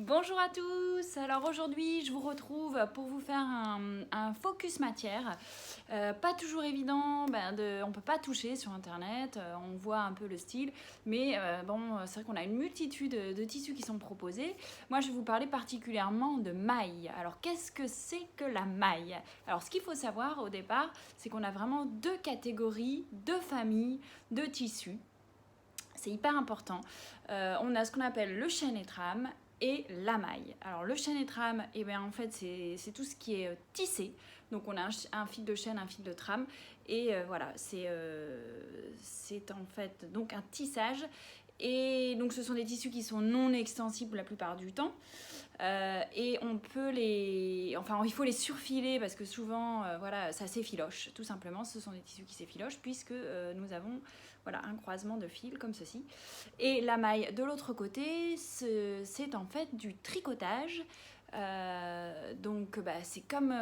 Bonjour à tous, alors aujourd'hui je vous retrouve pour vous faire un focus matière. Pas toujours évident, on peut pas toucher sur internet, on voit un peu le style, mais c'est vrai qu'on a une multitude de tissus qui sont proposés. Moi je vais vous parler particulièrement de maille. Alors qu'est-ce que c'est que la maille? Alors ce qu'il faut savoir au départ, c'est qu'on a vraiment deux catégories, deux familles de tissus. C'est hyper important. On a ce qu'on appelle le chêne et trame et la maille. Alors le chêne et trame, en fait c'est tout ce qui est tissé. Donc on a un fil de chêne, un fil de trame et voilà, c'est en fait donc un tissage. Et donc ce sont des tissus qui sont non extensibles la plupart du temps. Et on peut il faut les surfiler parce que souvent, ça s'effiloche, tout simplement. Ce sont des tissus qui s'effilochent puisque nous avons un croisement de fils comme ceci. Et la maille de l'autre côté, c'est en fait du tricotage. C'est comme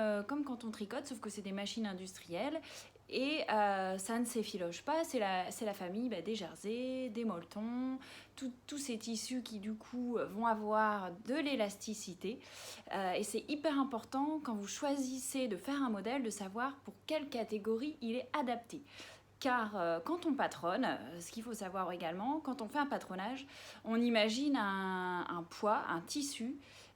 quand on tricote, sauf que c'est des machines industrielles. Et ça ne s'effiloche pas, c'est la famille des jerseys, des molletons, tous ces tissus qui du coup vont avoir de l'élasticité. Et c'est hyper important quand vous choisissez de faire un modèle de savoir pour quelle catégorie il est adapté. Car quand on patronne, ce qu'il faut savoir également, quand on fait un patronage, on imagine un poids, un tissu,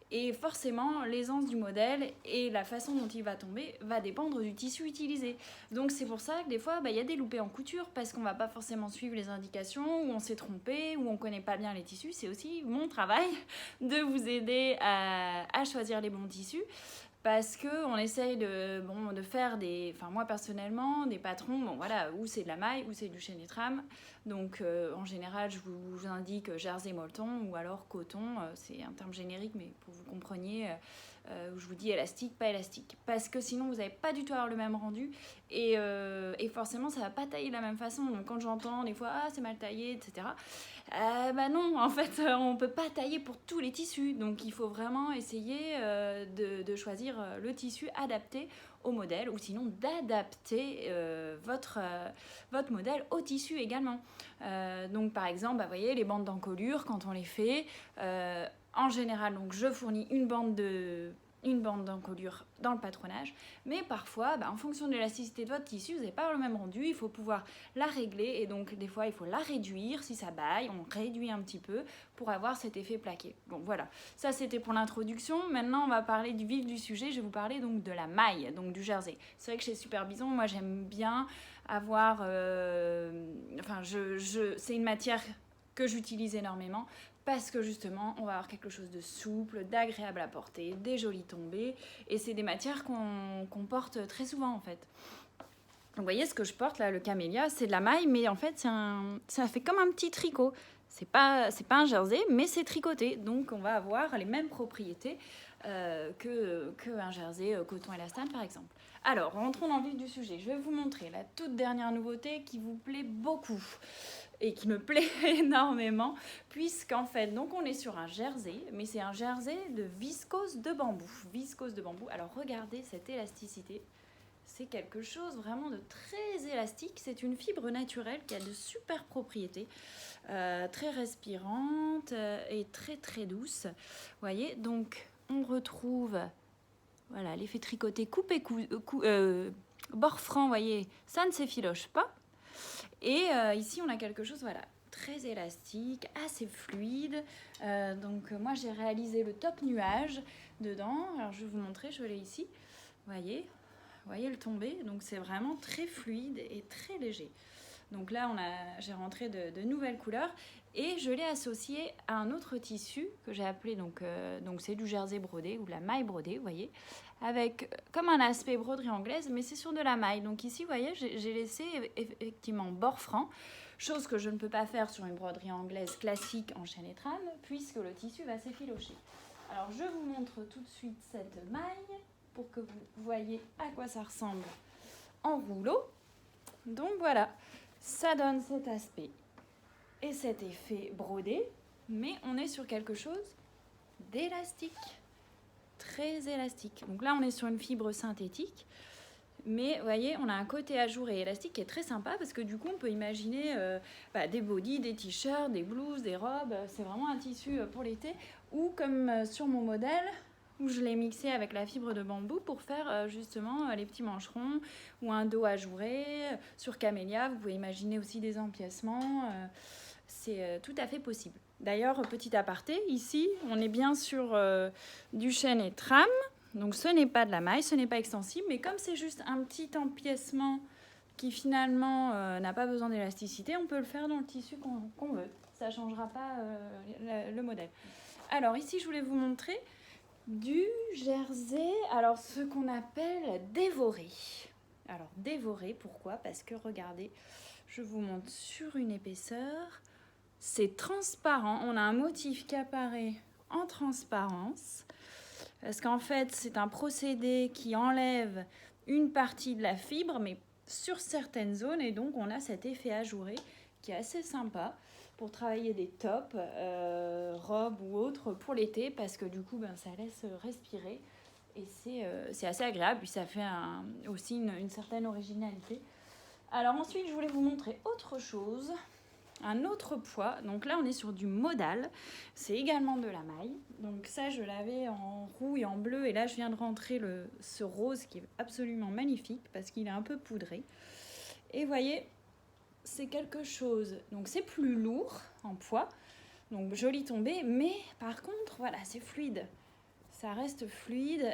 et forcément l'aisance du modèle et la façon dont il va tomber va dépendre du tissu utilisé. Donc c'est pour ça que des fois il y a des loupés en couture parce qu'on va pas forcément suivre les indications, ou on s'est trompé, ou on connaît pas bien les tissus. C'est aussi mon travail de vous aider à choisir les bons tissus. Parce qu'on essaye de faire moi personnellement, des patrons, où c'est de la maille, où c'est du chêne et trame. Donc en général, je vous indique jersey molleton ou alors coton. C'est un terme générique, mais pour que vous compreniez, où je vous dis élastique, pas élastique. Parce que sinon, vous n'allez pas du tout avoir le même rendu. Et forcément, ça va pas tailler de la même façon. Donc quand j'entends des fois, c'est mal taillé, etc. Non, en fait, on peut pas tailler pour tous les tissus. Donc il faut vraiment essayer de choisir le tissu adapté au modèle, ou sinon d'adapter votre modèle au tissu également. Donc par exemple, vous voyez, les bandes d'encolure, quand on les fait, en général, donc je fournis une bande d'encolure dans le patronage, mais parfois, en fonction de l'élasticité de votre tissu, vous n'avez pas le même rendu, il faut pouvoir la régler, et donc des fois il faut la réduire, si ça baille, on réduit un petit peu pour avoir cet effet plaqué. Bon voilà, ça c'était pour l'introduction. Maintenant on va parler du vif du sujet, je vais vous parler donc de la maille, donc du jersey. C'est vrai que chez Super Bison, moi j'aime bien avoir, c'est une matière que j'utilise énormément, parce que justement on va avoir quelque chose de souple, d'agréable à porter, des jolies tombées, et c'est des matières qu'on porte très souvent en fait. Donc vous voyez ce que je porte là, le camélia, c'est de la maille, mais en fait ça fait comme un petit tricot. C'est pas un jersey, mais c'est tricoté, donc on va avoir les mêmes propriétés qu'un jersey coton élastane par exemple. Alors rentrons dans le vif du sujet, je vais vous montrer la toute dernière nouveauté qui vous plaît beaucoup et qui me plaît énormément, puisqu'en fait, donc on est sur un jersey, mais c'est un jersey de viscose de bambou. Viscose de bambou, alors regardez cette élasticité, c'est quelque chose vraiment de très élastique, c'est une fibre naturelle qui a de super propriétés, très respirante et très très douce. Vous voyez, donc on retrouve l'effet tricoté bord franc, vous voyez, ça ne s'effiloche pas. Et ici, on a quelque chose, très élastique, assez fluide. Moi, j'ai réalisé le top nuage dedans. Alors, je vais vous montrer, je l'ai ici. Vous voyez le tombé. Donc, c'est vraiment très fluide et très léger. Donc là, j'ai rentré de nouvelles couleurs et je l'ai associé à un autre tissu que j'ai appelé, donc c'est du jersey brodé ou de la maille brodée, vous voyez, avec comme un aspect broderie anglaise, mais c'est sur de la maille. Donc ici, vous voyez, j'ai laissé effectivement bord franc, chose que je ne peux pas faire sur une broderie anglaise classique en chêne et trame, puisque le tissu va s'effilocher. Alors je vous montre tout de suite cette maille pour que vous voyez à quoi ça ressemble en rouleau. Donc voilà, ça donne cet aspect et cet effet brodé, mais on est sur quelque chose d'élastique, très élastique. Donc là, on est sur une fibre synthétique, Mais vous voyez, on a un côté ajouré et élastique qui est très sympa parce que du coup, on peut imaginer des bodys, des t-shirts, des blouses, des robes. C'est vraiment un tissu pour l'été. Ou comme sur mon modèle, où je l'ai mixé avec la fibre de bambou pour faire justement les petits mancherons ou un dos ajouré. Sur camélia, vous pouvez imaginer aussi des empiècements. C'est tout à fait possible. D'ailleurs, petit aparté, ici, on est bien sur du chêne et trame. Donc ce n'est pas de la maille, ce n'est pas extensible, mais comme c'est juste un petit empiècement qui finalement n'a pas besoin d'élasticité, on peut le faire dans le tissu qu'on veut. Ça ne changera pas le modèle. Alors ici, je voulais vous montrer du jersey, alors ce qu'on appelle dévoré. Alors dévoré, pourquoi? Parce que regardez, je vous montre sur une épaisseur, c'est transparent, on a un motif qui apparaît en transparence. Parce qu'en fait, c'est un procédé qui enlève une partie de la fibre, mais sur certaines zones. Et donc, on a cet effet ajouré qui est assez sympa pour travailler des tops, robes ou autres pour l'été. Parce que du coup, ça laisse respirer. Et c'est assez agréable. Puis ça fait aussi une certaine originalité. Alors ensuite, je voulais vous montrer autre chose. Un autre poids, donc là on est sur du modal, c'est également de la maille, donc ça je l'avais en roux et en bleu et là je viens de rentrer ce rose qui est absolument magnifique parce qu'il est un peu poudré et vous voyez c'est quelque chose, donc c'est plus lourd en poids, donc joli tombé, mais par contre voilà c'est fluide, ça reste fluide,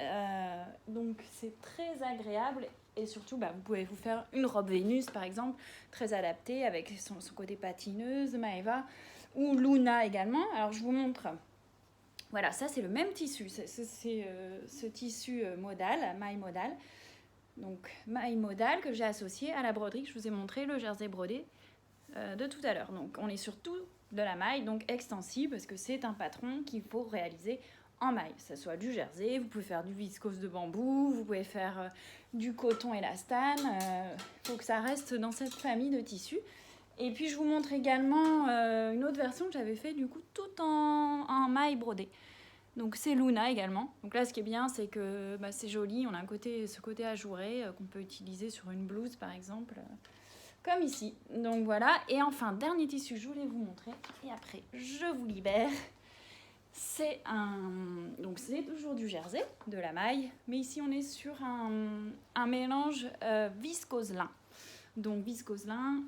donc c'est très agréable. Et surtout, vous pouvez vous faire une robe Vénus, par exemple, très adaptée, avec son côté patineuse, Maeva, ou Luna également. Alors, je vous montre. Voilà, ça, c'est le même tissu. C'est ce tissu modal, maille modal. Donc, maille modal que j'ai associé à la broderie. Je vous ai montré le jersey brodé de tout à l'heure. Donc, on est surtout de la maille, donc extensible, parce que c'est un patron qu'il faut réaliser en maille, que ce soit du jersey, vous pouvez faire du viscose de bambou, vous pouvez faire du coton élastane, faut que ça reste dans cette famille de tissus. Et puis je vous montre également une autre version que j'avais fait du coup tout en maille brodée. Donc c'est Luna également. Donc là ce qui est bien c'est que c'est joli, on a ce côté ajouré qu'on peut utiliser sur une blouse par exemple, comme ici. Donc voilà, et enfin dernier tissu que je voulais vous montrer, et après je vous libère. C'est toujours du jersey, de la maille, mais ici on est sur un mélange viscose-lin. Donc viscose-lin,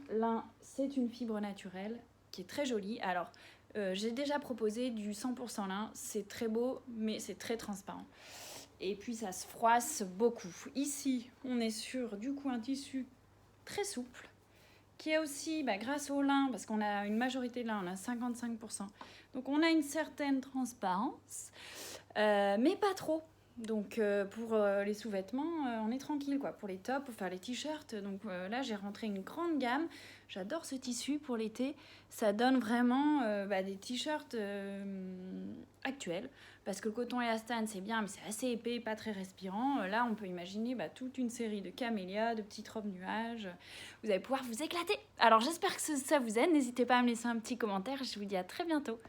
c'est une fibre naturelle qui est très jolie. Alors j'ai déjà proposé du 100% lin, c'est très beau, mais c'est très transparent. Et puis ça se froisse beaucoup. Ici on est sur du coup un tissu très souple, qui est aussi grâce au lin, parce qu'on a une majorité de lin, on a 55%. Donc on a une certaine transparence, mais pas trop. Donc pour les sous-vêtements, on est tranquille quoi. Pour les tops, pour faire les t-shirts. Donc là j'ai rentré une grande gamme. J'adore ce tissu pour l'été. Ça donne vraiment des t-shirts actuels. Parce que le coton élastane c'est bien, mais c'est assez épais, pas très respirant. Là on peut imaginer toute une série de camélias, de petites robes nuages. Vous allez pouvoir vous éclater. Alors j'espère que ça vous aide. N'hésitez pas à me laisser un petit commentaire. Je vous dis à très bientôt.